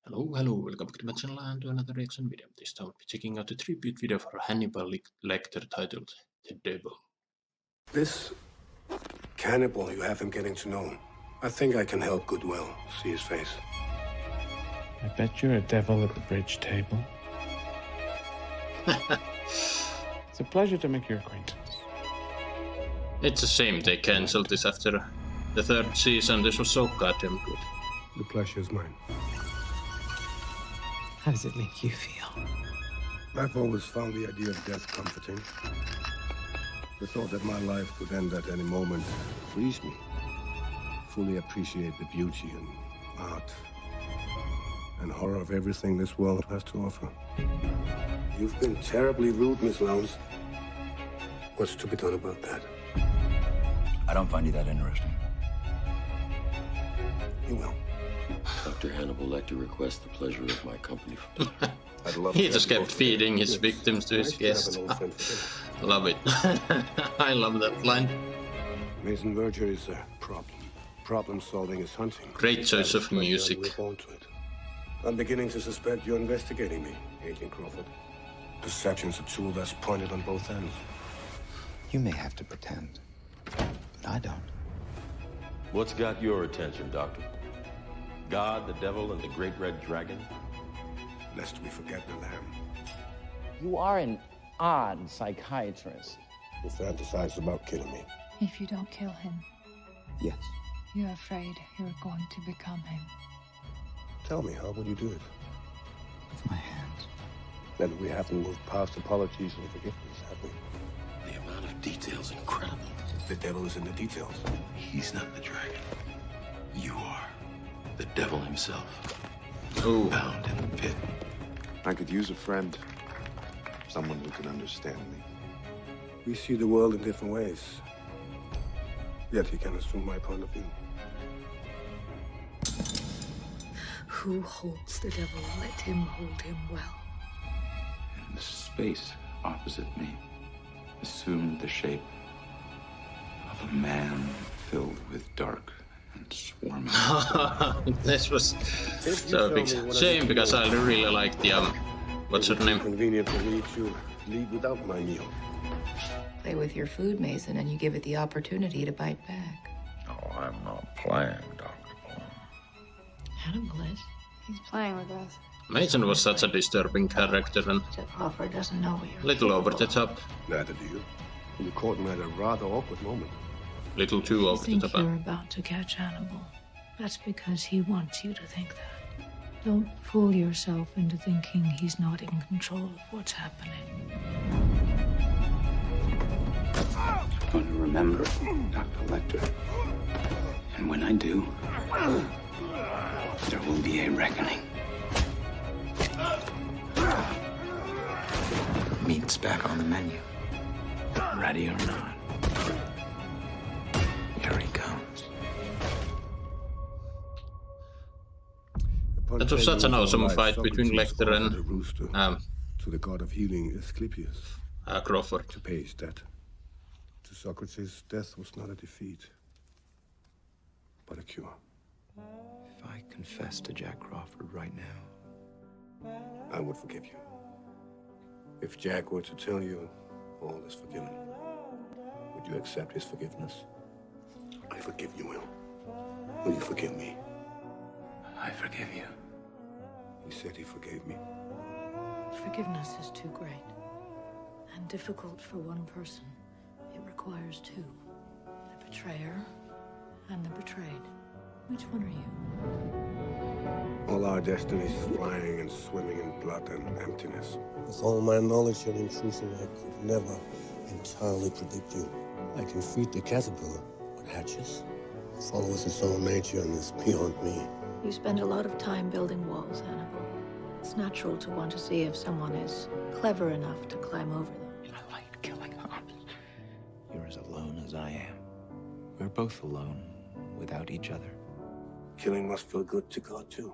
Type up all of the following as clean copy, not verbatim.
Hello, welcome back to my channel and to another reaction video. This time we'll be checking out a tribute video for Hannibal Lecter titled The Devil. This cannibal, you have him getting to know. I think I can help Goodwill see his face. I bet you're a devil at the bridge table. It's a pleasure to make your acquaintance. It's a shame they cancelled this after the third season. This was so goddamn good. The pleasure is mine. How does it make you feel? I've always found the idea of death comforting. The thought that my life could end at any moment frees me. Fully appreciate the beauty and art and horror of everything this world has to offer. You've been terribly rude, Miss Lowndes. What's to be done about that? I don't find you that interesting. You will. Dr. Hannibal Lecter requests the pleasure of my company. I'd love He to just have you kept both feeding together. his victims to his Nice to have guests. an old friend for dinner. Love it. I love that line. Mason Verger is a problem. Problem solving is hunting. Great choice That is of my music. journey. We're born to it. I'm beginning to suspect you're investigating me, Agent Crawford. Deception's a tool that's pointed on both ends. You may have to pretend, but I don't. What's got your attention, Doctor? God, the devil, and the great red dragon? Lest we forget the lamb. You are an odd psychiatrist. Who fantasizes about killing me. If you don't kill him, Yes. you're afraid you're going to become him. Tell me, how would you do it? With my hands. Then we haven't moved past apologies and forgiveness, have we? The amount of detail's incredible. The devil is in the details. He's not the dragon. You are. The devil himself. Oh, Bound in the pit. I could use a friend. Someone who can understand me. We see the world in different ways. Yet he can assume my point of view. Who holds the devil? Let him hold him well. And the space opposite me assumed the shape of a man filled with dark and swarming. this was so big shame because I really like the what's her name? Convenient for me to leave without my meal. Play with your food, Mason, and you give it the opportunity to bite back. Oh, I'm not playing, Dr. Bloom. Hannibal is. He's playing with us. Mason was such a disturbing character and Jeff Hoffer doesn't know what you're little over the top, Neither do you. You caught me at a rather awkward moment. little too You over the think top. you're about to catch Hannibal. That's because he wants you to think that. Don't fool yourself into thinking he's not in control of what's happening. I'm going to remember Dr. Lecter. And when I do, there will be a reckoning. Meat's back on the menu. Ready or not. Here he comes. That was such an awesome fight between Lecter and to the god of healing Asclepius Crawford. to pay his debt. To Socrates, death was not a defeat, but a cure. If I confess to Jack Crawford right now, I would forgive you. If Jack were to tell you all is forgiven, would you accept his forgiveness? I forgive you, Will. Will you forgive me? I forgive you. He said he forgave me. Forgiveness is too great and difficult for one person. It requires two. The betrayer and the betrayed. Which one are you? All our destinies flying and swimming in blood and emptiness. With all my knowledge and intuition, I could never entirely predict you. I can feed the caterpillar, what hatches follows its own nature and is beyond me. You spend a lot of time building walls, Hannibal. It's natural to want to see if someone is clever enough to climb over them. I like killing hops. You're as alone as I am. We're both alone without each other. Killing must feel good to God, too.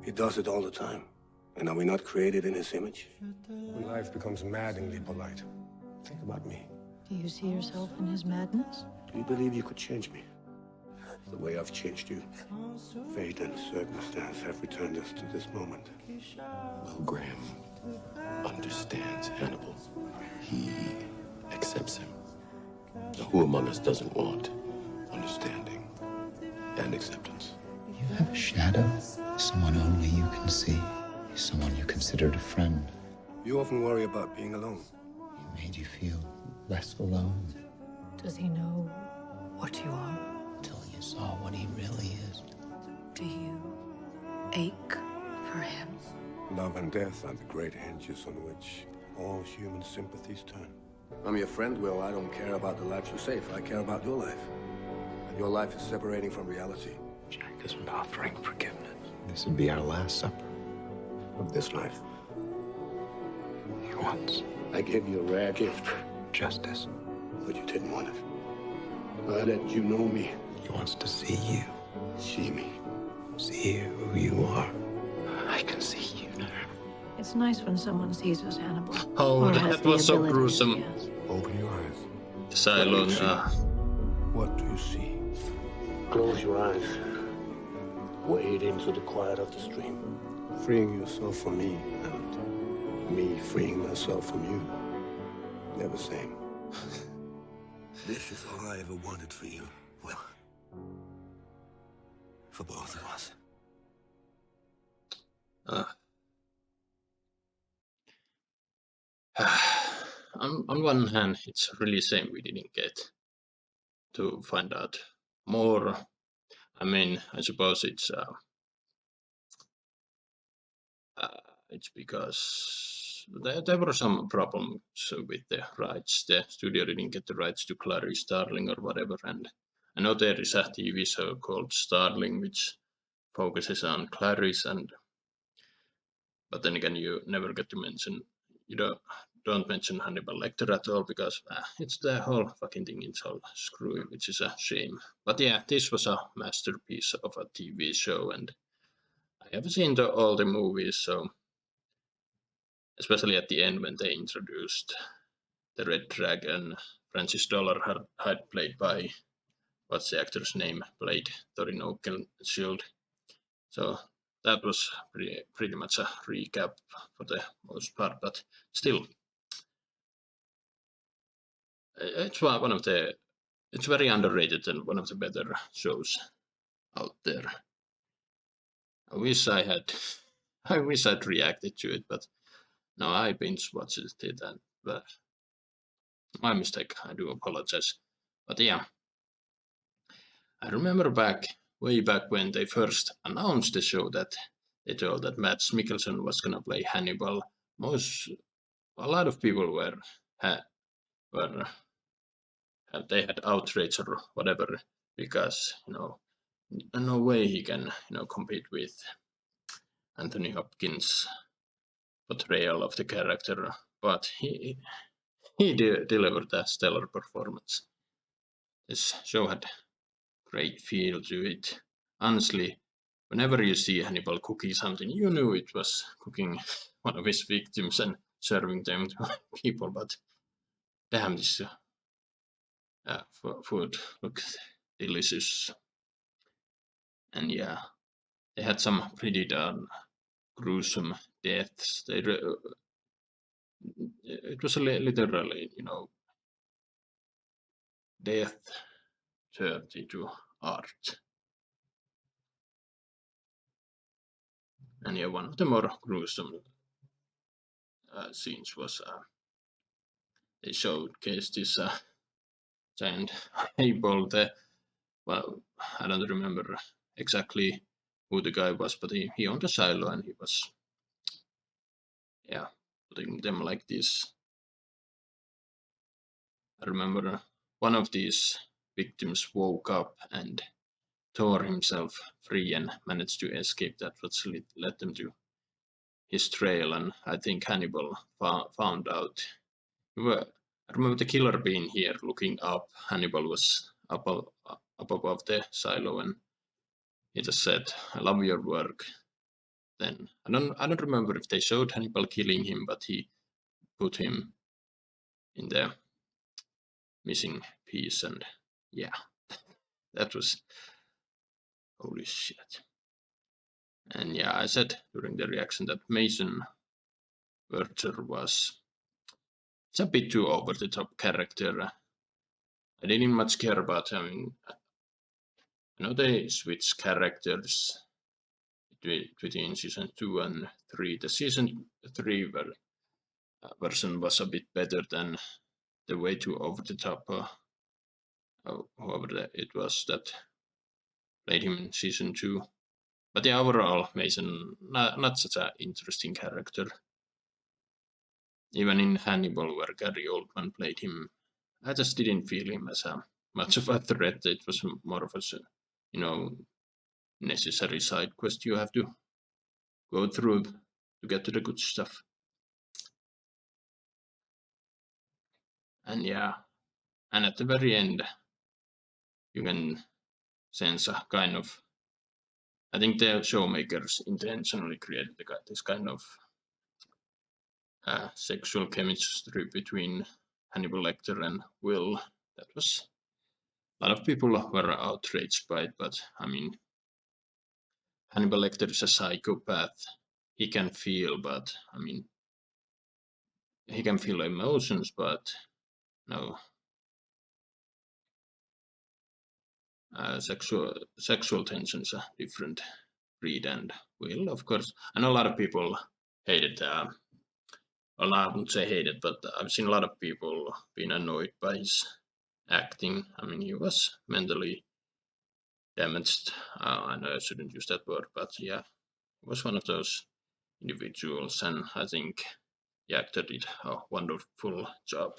He does it all the time. And are we not created in his image? When life becomes maddeningly polite, think about me. Do you see yourself in his madness? Do you believe you could change me? The way I've changed you. Fate and circumstance have returned us to this moment. Will Graham understands Hannibal. He accepts him. Now, who among us doesn't want understanding and acceptance? You have a shadow, someone only you can see, someone you considered a friend. You often worry about being alone. He made you feel less alone. Does he know what you are? Until you saw what he really is. Do you ache for him? Love and death are the great hinges on which all human sympathies turn. I'm your friend, Will. I don't care about the lives you save. I care about your life. And your life is separating from reality. Jack isn't offering forgiveness. This would be our last supper. Of this life. He wants I gave you a rare gift. justice. But you didn't want it. I let you know me. He wants to see you. See me. See who you are. I can see you now. It's nice when someone sees us, Hannibal. Oh, Or has that the was so ability to gruesome. see us. Open your eyes. Cylon, What do you see? Close your eyes. Wade into the quiet of the stream. Freeing yourself from me and me freeing myself from you. They're the same. This is all I ever wanted for you, Will. For both of us. on one hand, it's really shame we didn't get to find out more. I mean, I suppose it's because there were some problems with the rights. The studio didn't get the rights to Clarice Starling or whatever, and I know there is a TV show called Starling which focuses on Clarice, but then again, you never get to mention, you don't mention Hannibal Lecter at all because it's the whole fucking thing. It's all screwy, which is a shame. But yeah, this was a masterpiece of a TV show, and I have seen all the movies, so especially at the end when they introduced the Red Dragon, Francis Dollar had played by, what's the actor's name, played Thorin Oakenshield. So that was pretty much a recap for the most part, but still, it's one of the, it's very underrated and one of the better shows out there. I wish I'd reacted to it, but no, I binge watched it, and but my mistake. I do apologize. But yeah, I remember way back when they first announced the show that they told that Mads Mikkelsen was gonna play Hannibal. A lot of people were they had outrage or whatever because no way he can compete with Anthony Hopkins' portrayal of the character, but he delivered a stellar performance. This show had great feel to it. Honestly, whenever you see Hannibal cooking something, you knew it was cooking one of his victims and serving them to people, but damn, this food looked delicious. And yeah, they had some pretty darn gruesome deaths. It was literally, death turned into art. And yeah, one of the more gruesome scenes was they showcased this giant eyeball. Well, I don't remember exactly who the guy was, but he owned a silo and he was, putting them like this. I remember one of these victims woke up and tore himself free and managed to escape. That what led them to his trail, and I think Hannibal found out. I remember the killer being here looking up. Hannibal was up above the silo, and he just said, "I love your work." Then I don't remember if they showed Hannibal killing him, but he put him in the missing piece, and yeah, that was Holy shit. And yeah, I said during the reaction that Mason Werther was it's a bit too over the top character. I didn't much care about him. I know they switched characters between season 2 and 3. The season 3 version was a bit better than the way too over the top. Whoever it was that played him in season 2. But yeah, overall, Mason not such an interesting character. Even in Hannibal, where Gary Oldman played him, I just didn't feel him as a much of a threat. It was more of a, necessary side quest you have to go through to get to the good stuff. And yeah, and at the very end, you can sense a kind of. I think the showmakers intentionally created this kind of sexual chemistry between Hannibal Lecter and Will. That was a lot of people were outraged by it, but I mean, Hannibal Lecter is a psychopath. He can feel, but I mean, he can feel emotions, but no. Sexual tension is a different breed, and Will, of course. I know a lot of people hated. Well, I wouldn't say hated, but I've seen a lot of people being annoyed by his acting. I mean, he was mentally damaged. I know I shouldn't use that word, but yeah, he was one of those individuals, and I think the actor did a wonderful job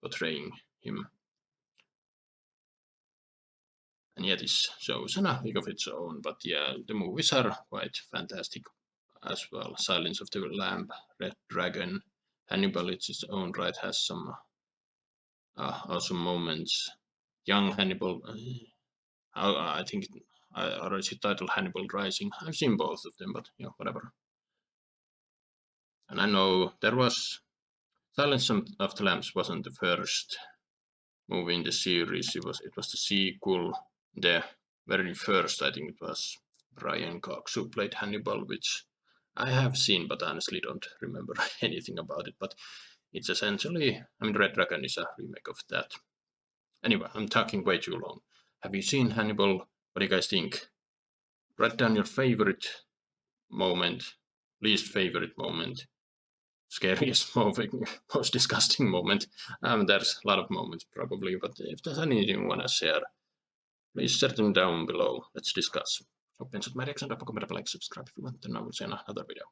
portraying him. And yeah, this show is a league of its own, but yeah, the movies are quite fantastic as well. Silence of the Lamb, Red Dragon, Hannibal, it's its own right, has some awesome moments. Young Hannibal, I think I already titled Hannibal Rising. I've seen both of them, but yeah, whatever. And I know there was Silence of the Lambs wasn't the first movie in the series. It was the sequel. The very first, I think it was Brian Cox who played Hannibal, which I have seen, but honestly don't remember anything about it. But it's essentially, I mean, Red Dragon is a remake of that. Anyway, I'm talking way too long. Have you seen Hannibal? What do you guys think? Write down your favorite moment, least favorite moment, scariest moment, most disgusting moment. There's a lot of moments probably, but if there's anything you want to share, please set them down below. Let's discuss. Hope you enjoyed my reaction. Don't forget to like, subscribe if you want, and I will see you in another video.